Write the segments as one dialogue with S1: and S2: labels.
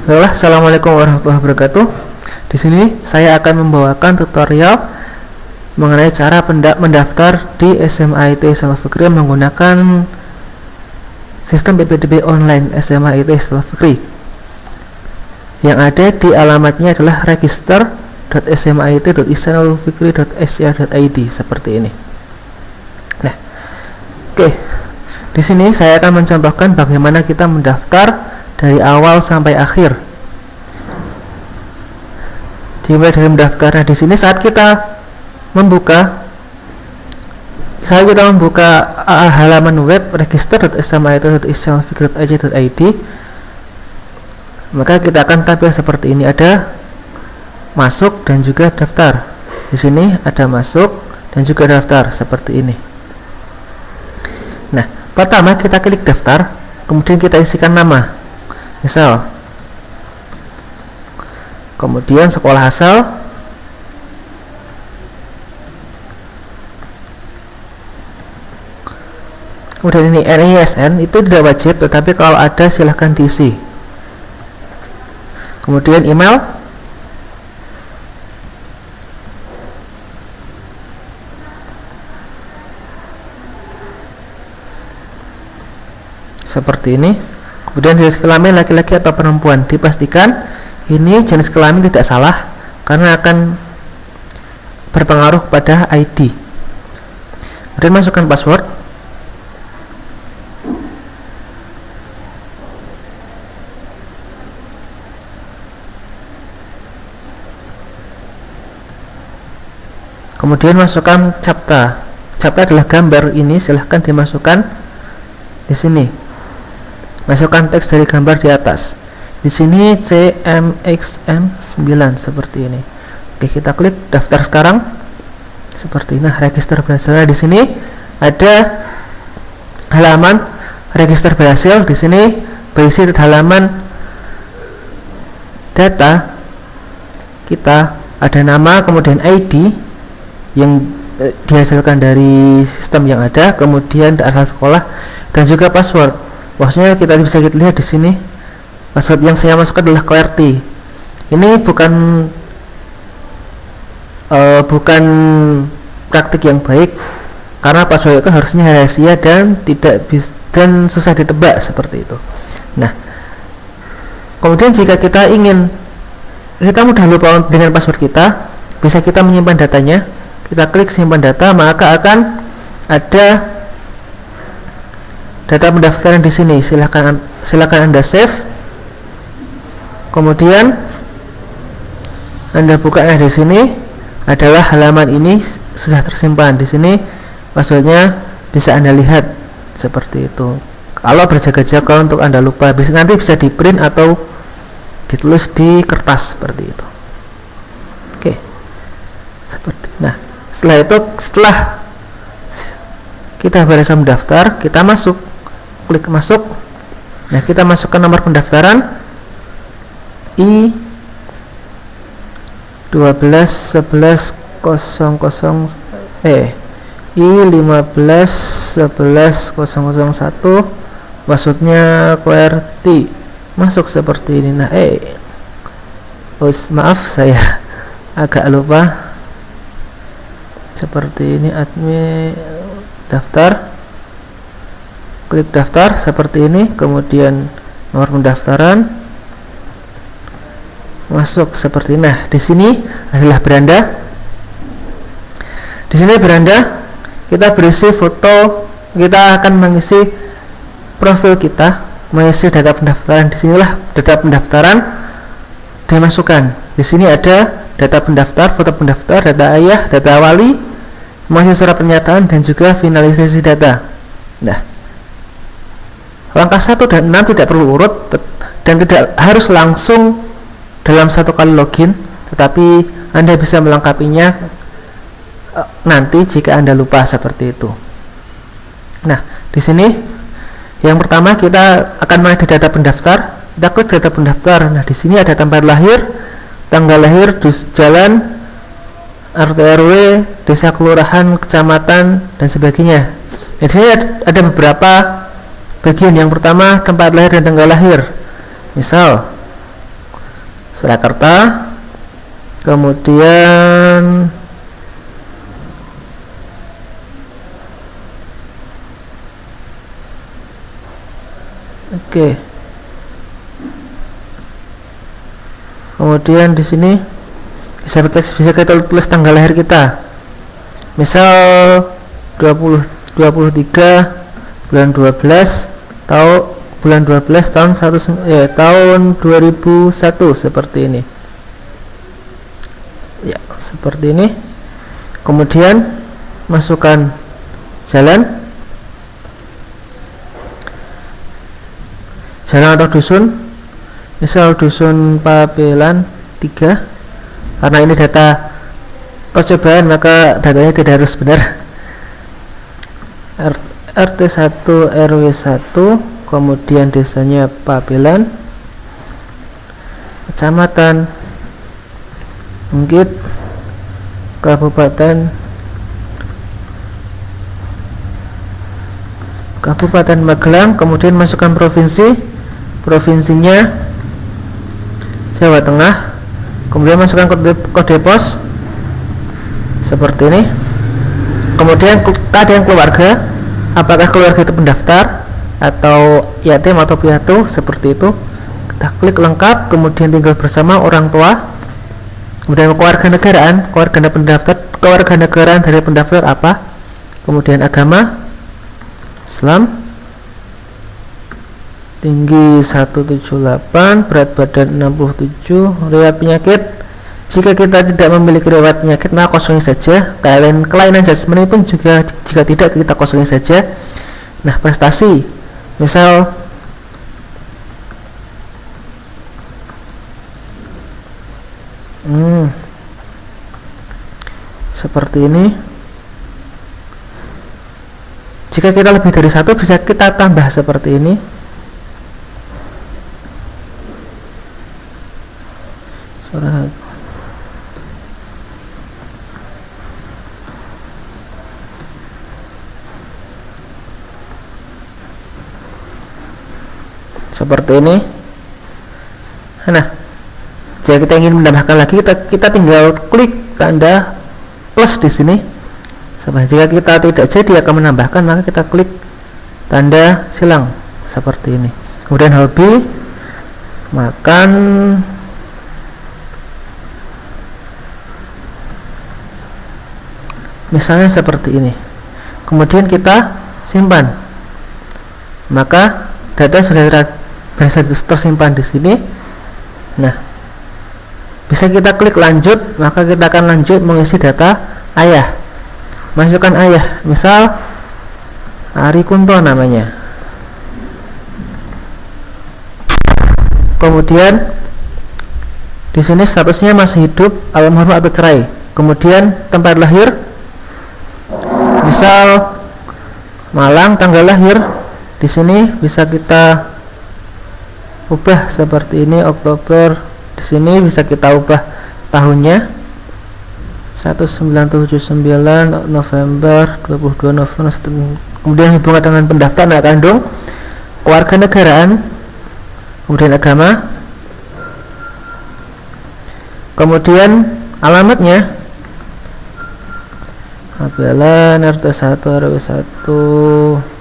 S1: Baiklah, assalamualaikum warahmatullahi wabarakatuh. Di sini saya akan membawakan tutorial mengenai cara mendaftar di SMA IT Islam Fikri menggunakan sistem PPDB online SMA IT Islam Fikri. Yang ada di alamatnya adalah register.smait.islamfikri.sc.id seperti ini. Nah, oke. Di sini saya akan mencontohkan bagaimana kita mendaftar dari awal sampai akhir. Dimulai dari mendaftar. Nah, di sini saat kita membuka halaman web register.smait.islamfikri.sc.id, maka kita akan tampil seperti ini, ada masuk dan juga daftar. Di sini ada masuk dan juga daftar seperti ini. Nah, pertama kita klik daftar, kemudian kita isikan nama. Misal, kemudian sekolah asal, kemudian ini NISN itu tidak wajib, tetapi kalau ada silahkan diisi. Kemudian email, seperti ini. Kemudian jenis kelamin laki-laki atau perempuan, dipastikan ini jenis kelamin tidak salah karena akan berpengaruh pada ID. Kemudian masukkan password. Kemudian masukkan captcha. Captcha adalah gambar, ini silahkan dimasukkan di sini. Masukkan teks dari gambar di atas. Di sini CMXM9 seperti ini. Oke, kita klik daftar sekarang. Seperti ini. Nah, register berhasil. Di sini ada halaman register berhasil. Di sini berisi halaman data kita, ada nama, kemudian ID yang dihasilkan dari sistem yang ada, kemudian asal sekolah dan juga password. Maksudnya kita bisa lihat di sini password yang saya masukkan adalah QWERTY. Ini bukan praktik yang baik karena password itu harusnya rahasia dan dan susah ditebak seperti itu. Nah, kemudian jika kita mudah lupa dengan password kita, bisa kita menyimpan datanya. Kita klik simpan data, maka akan ada data pendaftaran di sini. Silakan Anda save. Kemudian Anda buka. Di sini adalah halaman ini sudah tersimpan. Di sini passwordnya bisa Anda lihat seperti itu. Kalau berjaga-jaga untuk Anda lupa, nanti bisa di print atau ditulis di kertas seperti itu. Oke. Setelah kita beres mendaftar, kita klik masuk. Nah, kita masukkan nomor pendaftaran I121100 I15110001, maksudnya QWERTY. Masuk seperti ini. Nah, maaf saya agak lupa. Seperti ini, admin daftar, klik daftar seperti ini, kemudian nomor pendaftaran masuk seperti ini. Nah, di sini adalah beranda. Di sini beranda kita berisi foto, kita akan mengisi profil kita, mengisi data pendaftaran. Di sinilah data pendaftaran dimasukkan. Di sini ada data pendaftar, foto pendaftar, data ayah, data wali, masih surat pernyataan dan juga finalisasi data. Nah, langkah 1 dan 6 tidak perlu urut dan tidak harus langsung dalam satu kali login, tetapi Anda bisa melengkapinya nanti jika Anda lupa seperti itu. Nah, di sini yang pertama kita akan mulai di data pendaftar. Kita klik data pendaftar. Nah, di sini ada tempat lahir, tanggal lahir, jalan, RT RW, desa, kelurahan, kecamatan dan sebagainya. Di sini ada beberapa bagian. Yang pertama tempat lahir dan tanggal lahir. Misal Surakarta. Kemudian kemudian di sini bisa kita tulis tanggal lahir kita, misal 23 bulan 12 tahun tahun 2001, seperti ini ya, seperti ini. Kemudian masukkan jalan atau dusun, misal dusun Pabelan 3. Karena ini data percobaan maka datanya tidak harus benar. RT 1 RW 1, kemudian desanya Pabelan, kecamatan Menggit, Kabupaten Magelang. Kemudian masukkan provinsinya Jawa Tengah. Kemudian masukkan kode pos seperti ini. Kemudian keadaan keluarga, apakah keluarga itu pendaftar atau yatim atau piatu, seperti itu. Kita klik lengkap, kemudian tinggal bersama orang tua. Kemudian kewarganegaraan dari pendaftar apa, kemudian agama Islam, tinggi 178, berat badan 67, riwayat penyakit. Jika kita tidak memiliki riwayat penyakit maka kosongin saja. Kelainan jasmani pun juga jika tidak kita kosongin saja. Nah, prestasi, misal seperti ini. Jika kita lebih dari 1 bisa kita tambah seperti ini. Seperti ini. Nah, jika kita ingin menambahkan lagi, kita tinggal klik tanda plus di sini. Jika kita tidak jadi akan menambahkan, maka kita klik tanda silang seperti ini. Kemudian hobi, makan, misalnya seperti ini. Kemudian kita simpan, maka data sudah tersimpan di sini. Nah, bisa kita klik lanjut, maka kita akan lanjut mengisi data ayah. Masukkan ayah, misal Ari Kunto namanya. Kemudian di sini statusnya masih hidup, almarhum atau cerai. Kemudian tempat lahir, misal Malang, tanggal lahir di sini bisa kita ubah seperti ini, Oktober. Di sini bisa kita ubah tahunnya 1979, November 22 November. Kemudian hubungan dengan pendaftar anak kandung, kewarganegaraan, kemudian agama, kemudian alamatnya Pabelan RT 1 RW 1.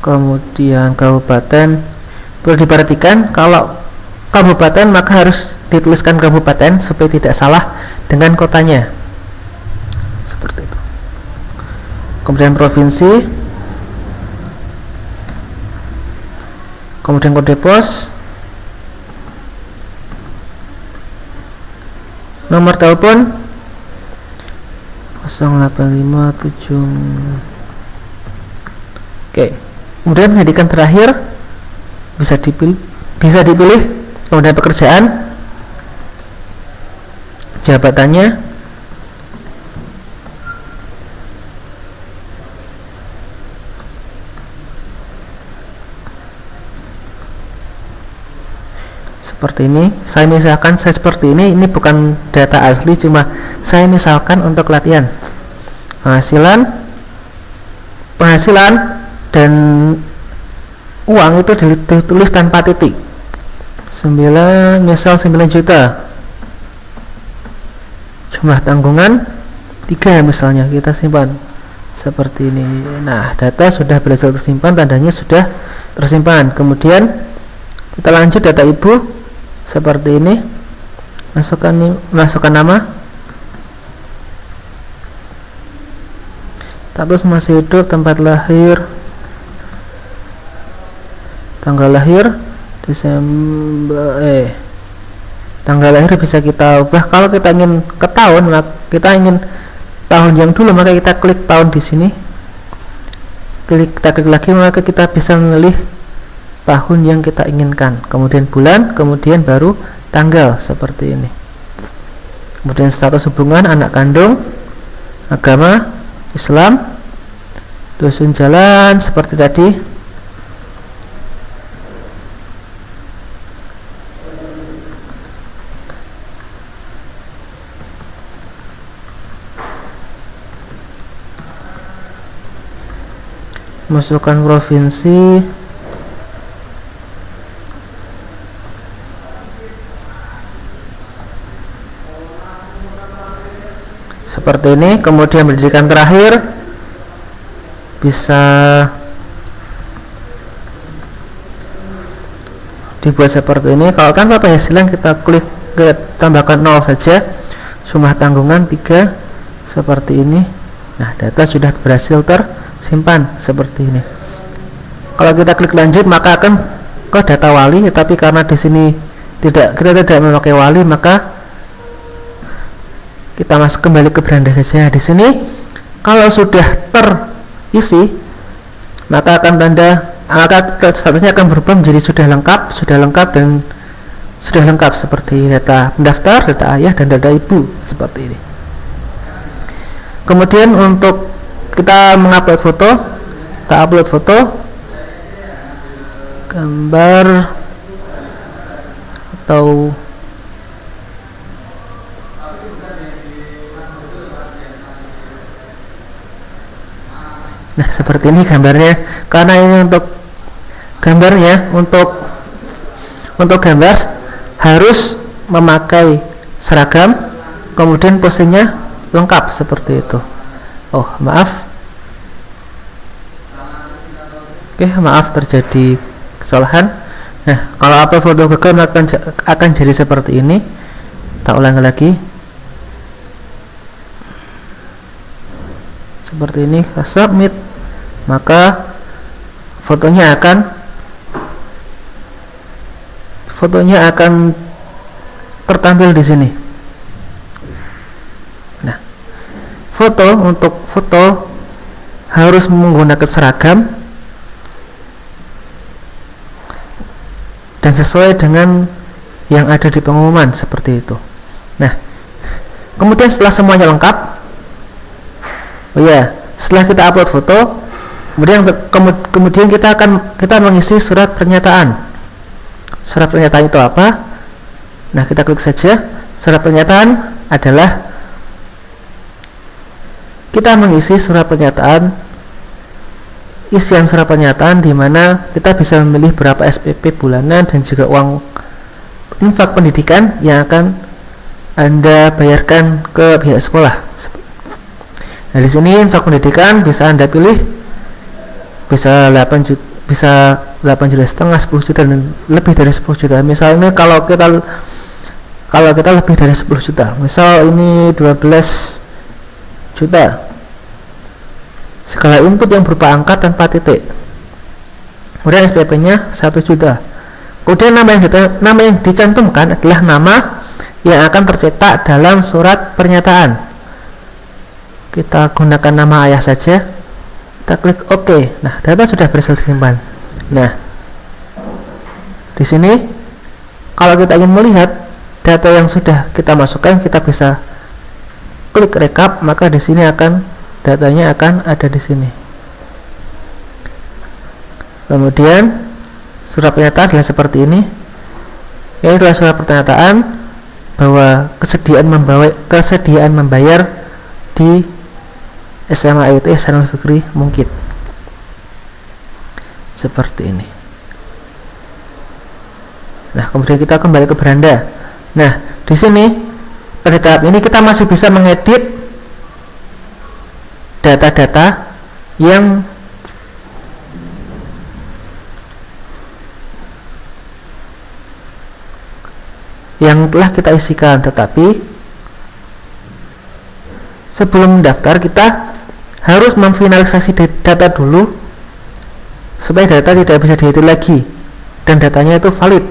S1: Kemudian kabupaten, perlu diperhatikan kalau kabupaten maka harus dituliskan kabupaten supaya tidak salah dengan kotanya, seperti itu. Kemudian provinsi, kemudian kode pos, nomor telepon 0857. Oke. Kemudian pendidikan terakhir bisa dipilih, kemudian pekerjaan, jabatannya, seperti ini. Saya misalkan saya seperti ini bukan data asli, cuma saya misalkan untuk latihan. penghasilan dan uang itu ditulis tanpa titik. 9 juta. Jumlah tanggungan 3 misalnya, kita simpan seperti ini. Nah, data sudah berhasil tersimpan, tandanya sudah tersimpan. Kemudian kita lanjut data ibu seperti ini. Masukkan nama, status masih hidup, tempat lahir, tanggal lahir, tanggal lahir bisa kita ubah. Kalau kita ingin ke tahun, kita ingin tahun yang dulu, maka kita klik tahun di sini. Kita klik lagi, maka kita bisa memilih tahun yang kita inginkan. Kemudian bulan, kemudian baru tanggal seperti ini. Kemudian status hubungan, anak kandung, agama Islam, dusun jalan seperti tadi. Masukkan provinsi, seperti ini. Kemudian pendidikan terakhir bisa dibuat seperti ini. Kalau tanpa penghasilan, kita klik tambahkan 0 saja. Jumlah tanggungan 3 seperti ini. Nah, data sudah berhasil tersimpan seperti ini. Kalau kita klik lanjut, maka akan ke data wali, tapi karena di sini kita tidak memakai wali, maka kita masuk kembali ke beranda saja. Di sini kalau sudah terisi, maka statusnya akan berubah menjadi sudah lengkap dan sudah lengkap seperti data pendaftar, data ayah dan data ibu seperti ini. Kemudian untuk kita mengupload foto, kita upload foto, gambar atau nah seperti ini gambarnya. Karena ini untuk gambarnya, untuk gambar harus memakai seragam, kemudian posenya lengkap seperti itu. Oh maaf, maaf terjadi kesalahan. Nah, kalau upload foto gagal akan jadi seperti ini. Kita ulangi lagi seperti ini. Kita submit, maka fotonya akan tertampil di sini. Nah, untuk foto harus menggunakan seragam dan sesuai dengan yang ada di pengumuman seperti itu. Nah, kemudian setelah semuanya lengkap, setelah kita upload foto, kemudian kita mengisi surat pernyataan. Surat pernyataan itu apa? Nah, kita klik saja. Surat pernyataan adalah kita mengisi surat pernyataan, isian surat pernyataan di mana kita bisa memilih berapa SPP bulanan dan juga uang infak pendidikan yang akan Anda bayarkan ke pihak sekolah. Nah, di sini infak pendidikan bisa Anda pilih, bisa 8 juta, bisa 8 juta setengah, 10 juta dan lebih dari 10 juta. Misalnya kalau kita lebih dari 10 juta, misal ini 12 juta, segala input yang berupa angka tanpa titik, kemudian SPP nya 1 juta. Kemudian nama yang dicantumkan adalah nama yang akan tercetak dalam surat pernyataan. Kita gunakan nama ayah saja, kita klik OK. Nah, data sudah berhasil disimpan. Nah, di sini kalau kita ingin melihat data yang sudah kita masukkan, kita bisa klik rekap, maka di sini datanya akan ada di sini. Kemudian surat pernyataan adalah seperti ini. Ini adalah surat pernyataan bahwa kesediaan membayar di SMA IWT Ihsanul Fikri Mungkit. Seperti ini. Nah, kemudian kita kembali ke beranda. Nah, di sini pada tahap ini kita masih bisa mengedit data-data yang telah kita isikan, tetapi sebelum mendaftar kita harus memfinalisasi data dulu supaya data tidak bisa diedit lagi dan datanya itu valid.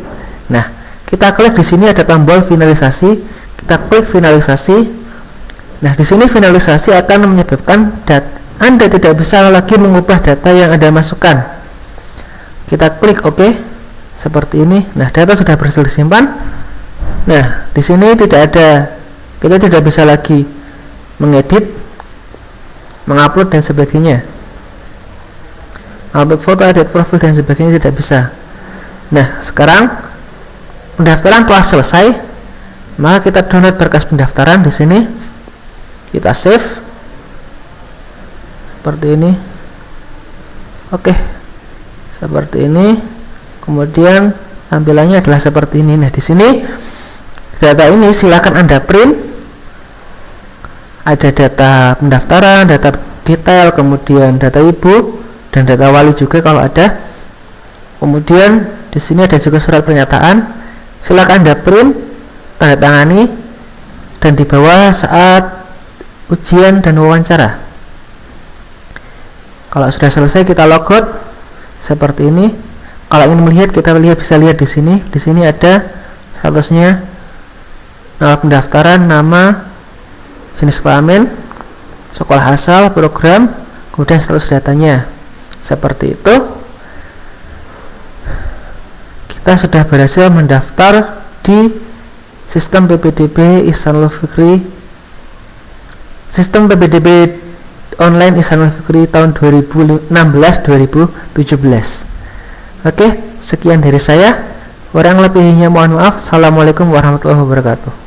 S1: Nah, kita klik di sini ada tombol finalisasi, kita klik finalisasi. Nah, di sini finalisasi akan menyebabkan Anda tidak bisa lagi mengubah data yang Anda masukkan. Kita klik OK seperti ini. Nah, data sudah berhasil disimpan. Nah, di sini kita tidak bisa lagi mengedit, mengupload dan sebagainya. Upload foto, edit profil dan sebagainya tidak bisa. Nah, sekarang pendaftaran telah selesai. Maka kita download berkas pendaftaran di sini. Kita save seperti ini. Oke. Seperti ini. Kemudian tampilannya adalah seperti ini. Nah, di sini data ini silakan Anda print. Ada data pendaftaran, data detail, kemudian data ibu dan data wali juga kalau ada. Kemudian di sini ada juga surat pernyataan. Silakan Anda print, tanda tangani dan dibawa saat ujian dan wawancara. Kalau sudah selesai kita logout seperti ini. Kalau ingin melihat bisa lihat di sini. Di sini ada statusnya, nama pendaftaran, nama, jenis kelamin, sekolah asal, program, kemudian status datanya. Seperti itu. Kita sudah berhasil mendaftar di sistem PPDB Ihsanul Fikri, sistem PPDB online Ihsanul Fikri tahun 2016-2017. Oke, sekian dari saya. Kurang lebihnya mohon maaf. Assalamualaikum warahmatullahi wabarakatuh.